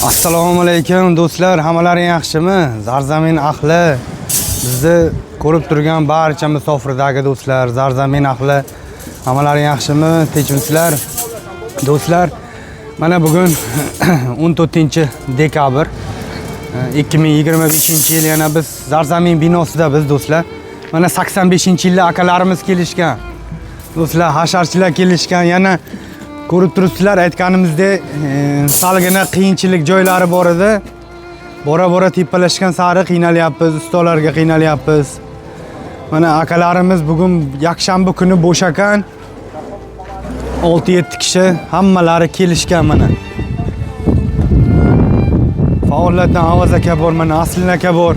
Assalomu alaykum do'stlar, hammalaring yaxshimi? Zarzamin ahli, bizni ko'rib turgan barcha musofirdagi do'stlar, Zarzamin ahli, hammalaring yaxshimi? Tinchmisizlar? Do'stlar, mana bugun 14-dekabr 2025-yil yana biz Zarzamin binosida biz do'stlar. Mana 85-yilda akalarimiz kelishgan. Do'stlar, hasharchilar kelishgan. Yana ko'rib turibsizlar, aytganimizdek, salgina qiyinchilik joylari bor edi. Bora-bora tepalashgan sari qiynalyapmiz, ustalarga qiynalyapmiz. Mana akalarimiz bugun yakshanba kuni bo'sh ekan. 6-7 kishi hammalari kelishgan mana. Faoliyatdan Avaz aka bor, mana Aslin aka bor,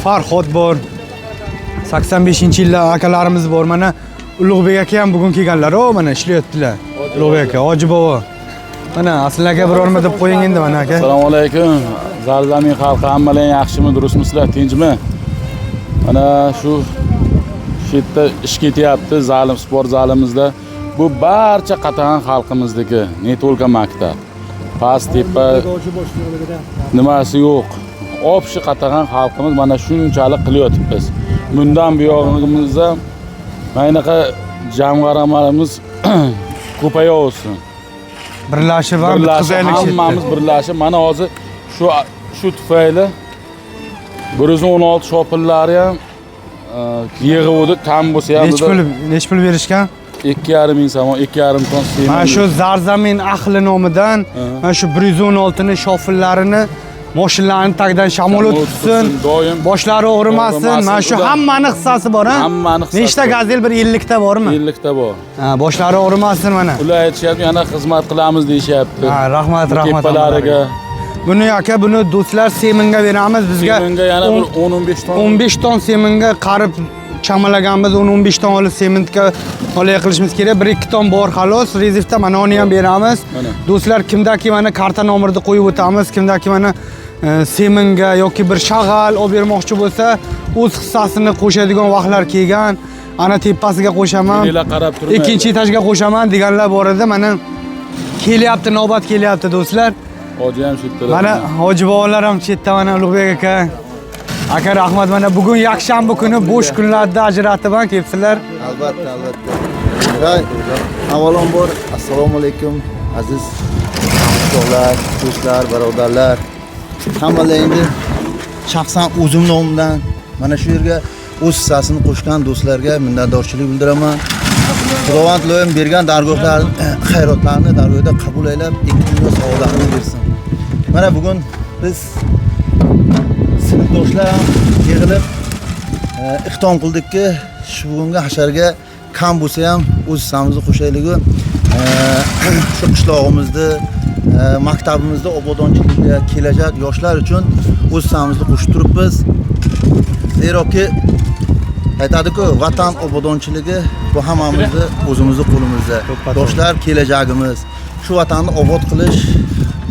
Farhod bor. 85-yilda akalarimiz bor. Mana Ulug'bek aka ham bugun kelganlar. O mana ishlayaptilar. Ulug'bek aka, Hoji bobo. Mana Aslin aka bir o'rma deb qo'ying endi mana aka. Assalomu alaykum. Zarzamin xalqi, hammalaring yaxshimi, durustmisizlar, tinchmi? Mana shu yerda ish ketyapti, zalim sport zalimizda. Bu barcha Qatag'on xalqimizniki, ne to'lka maktab. Past tepa nimasi yo'q. Общий Qatag'on xalqimiz mana shunchalik qilyapmiz. Bundan buyog'imizda maynaqa jamg'armalarimiz ko'payaversin. Birlashib ham hammamiz birlashib, mana hozir shu tufayli 116 shopillari ham yig'uvdi, kam bo'lsa ham nech pul berishgan? 2,5 ming so'm, 2,5 ton semen. Mana shu Zarzamin ahli nomidan mana shu 116 ni shofillarini mashinalarning tagidan shamol o'tsin, boshlari o'g'rimasin. Mana shu hammani hissasi bor, ha? Hammani hissasi. Nechta gazel? Bir 50 ta bormi? 50 ta bor. Ha, boshlari o'g'rimasin mana. Ular aytishyapti, yana xizmat qilamiz deyishyapti. Ha, rahmat. Tepalariga. Buni aka, buni do'stlar seminga beramiz bizga. Seminga yana bir 10-15 ton. 15 ton seminga qarib chamalaganmiz, 10-15 ton olib sementga olay qilishimiz kerak. 1-2 ton bor xolos, rezervda mana uni ham beramiz. Do'stlar, kimdaki mana karta nomerini qo'yib o'tamiz, kimdaki mana seminga yoki bir shag'al olib bermoqchi bo'lsa, o'z hissasini qo'shadigan vaqtlar kelgan. Ana tepasiga qo'shaman, ikkinchi etajga qo'shaman deganlar bor edi. Mana kelyapti, navbat kelyapti do'stlar. Hoji ham chetda. Mana hoji bobolar ham chetda, mana Ulug'bek aka. Aka rahmat, mana bugun yakshanba kuni bo'sh kunlarda ajratib kelibsizlar. Albatta. Avvalambor assalomu alaykum aziz hamkorlar, do'stlar, birodarlar. Hammalaringni shaxsan o'zim nomidan mana shu yerga o'z hissasini qo'shgan do'stlarga minnatdorchilik bildiraman. Xudovand loyim bergan dargohlar, xayrotlarni dargohda qabul aylab, ikkinchi saodatini bersin. Mana bugun biz sinfdoshlar ham yig'ilib iqtom qildikki, shu bugungi hasharga kam bo'lsa ham o'z hissamizni qo'shaylik. Shu qishlog'imizni, maktabimizda obodonchilikka kelajak yoshlar uchun o'z hissamizni qo'shib turibmiz. Zeroki aytadi-ku, vatan obodonchiligi bu hammamizni o'zimizni qo'limizda. Yoshlar kelajagimiz. Shu vatanni obod qilish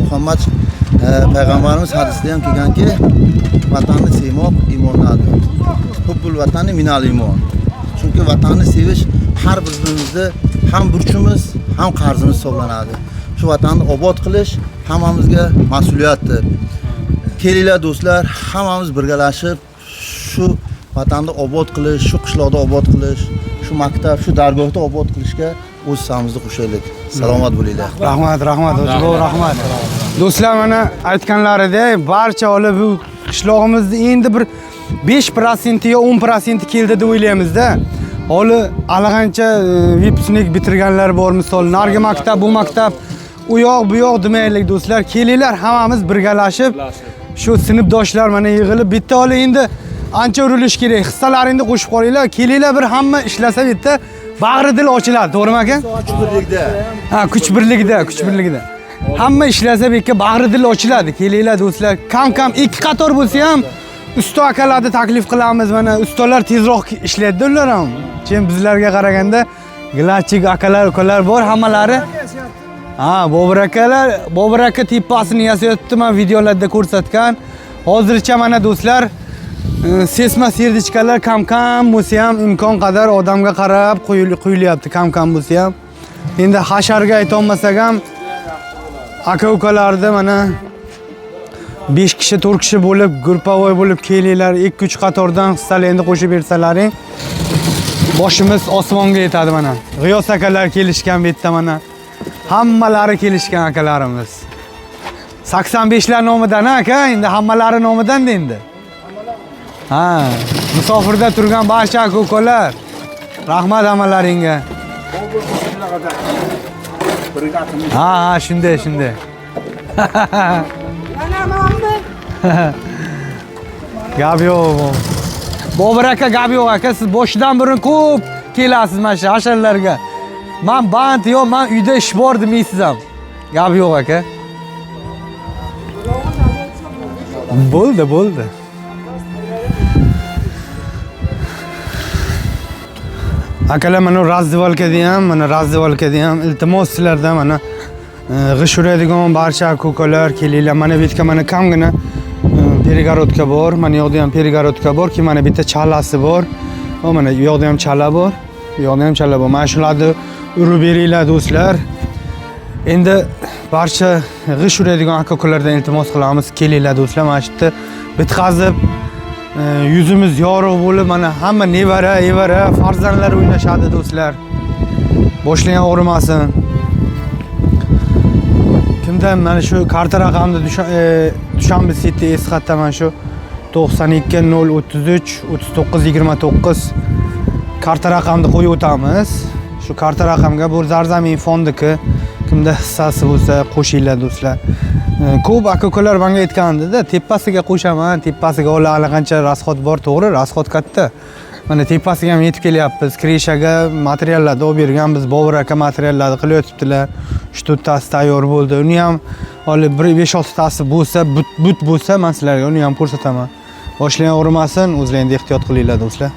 Muhammad payg'ambarimiz hadisida ham kelganki, vatanni sevmoq iymondandir. Hubbul vatani minal iymon. Chunki vatanni sevish har birimizda ham burchimiz, ham qarzimiz hisoblanadi. Shu vatanni obod qilish hammamizga mas'uliyatdir. Kelinglar do'stlar, hammamiz birgalashib shu vatanni obod qilish, shu qishloqda obod qilish, shu maktab, shu dargohda obod qilishga o'z hissamizni qo'shaylik. Salomat bo'linglar. Rahmat, rahmat. Do'stlar, mana aytganlaridek, barcha olib bu qishlog'imizda endi bir 5% yo 10% keldi deb o'ylaymiz-da. Holi allaqancha vipsnik bitirganlar bor, misol nargi maktab, bu maktab, u yoq, bu yoq demaylik do'stlar. Kelinglar, hammamiz birgalashib, shu sinfdoshlar mana yig'ilib, bitta holi endi ancha urilish kerak. Hissalaringni qo'shib qolinglar. Kelinglar, bir hamma ishlasa bitta bag'ri dil ochiladi, to'g'rimi aka? Kuch birlikda. Ha, kuch birlikda. Hamma ishlasa bekka bag'ri dil ochiladi. Kelinglar do'stlar, kam ikki qator bo'lsa ham usta akalarni taklif qilamiz. Mana ustalar tezroq ishlaydi ular ham. Chem bizlarga qaraganda glachik akalar, ukalar bor hammalari. Ha, Bobur aka tepasini yasayapti, men videolarda ko'rsatgan. Hozircha mana do'stlar, sesma serdichkalar kam bo'lsa ham imkon qadar odamga qarab qo'yilyapti, kam bo'lsa ham. Endi hasharga ayta olmasak ham aka ukalarda mana 5 kishi 4 kishi bo'lib gruppovoy bo'lib kelinglar, 2-3 qatordan hissalaringni qo'shib bersalaring boshimiz osmonga yetadi mana. G'iyos akalar kelishgan bu yerda mana. Hammalari kelishgan akalarimiz. 85 lar nomidan aka, endi hammalari nomidan endi. Ha, musofirda turgan barcha aka-ukalar. Rahmat hammalaringga. Ha, shunday. Gap yo'q. Bobur aka gap yo'q aka, siz boshidan burun ko'p kelasiz mana shu hasharlarga. Men band yo'q, men uyda ish bor demaysiz ham. Gap yo'q aka. Bo'ldi. Akalar mana razdivalkada ham iltimos sizlardan mana g'ish uradigan barcha aka-ukalar kelinglar. Mana bu yerga mana kamgina perigorodka bor. Mana yoqda ham perigorodka bor, ki mana bitta chalasi bor. Va mana bu yoqda ham chala bor. Mana shularni urib beringlar do'stlar. Endi barcha g'ish uradigan aka-ukalardan iltimos qilamiz, kelinglar do'stlar. Mana shu yerda bitqazib yuzimiz yorug' bo'lib, mana hamma nevara, farzandlar o'ynashadi do'stlar. Boshlagan og'rimasin. Kimdan mana shu karta raqamni Dushanbe City esxatda mana shu 92 033 39 29 karta raqamni qo'yib o'tamiz. Shu karta raqamga bu Zarzamin fondiki, kimda hissasi bo'lsa qo'shinglar do'stlar. Ko'p aka-ukalar menga aytgandi-da, tepasiga qo'shaman, tepasiga allaqancha rasxod bor, to'g'ri, rasxod katta. Mana tepasiga ham yetib kelyapmiz. Krishaga materiallarni olib berganmiz, Bobur aka materiallarni qilyotibdilar. 3-4 tasi tayyor bo'ldi. Uni ham olib 5-6 tasi bo'lsa, but bo'lsa, men sizlarga uni ham ko'rsataman. Boshlagan og'rimasin, o'zlaringiz ehtiyot qilinglar do'stlar.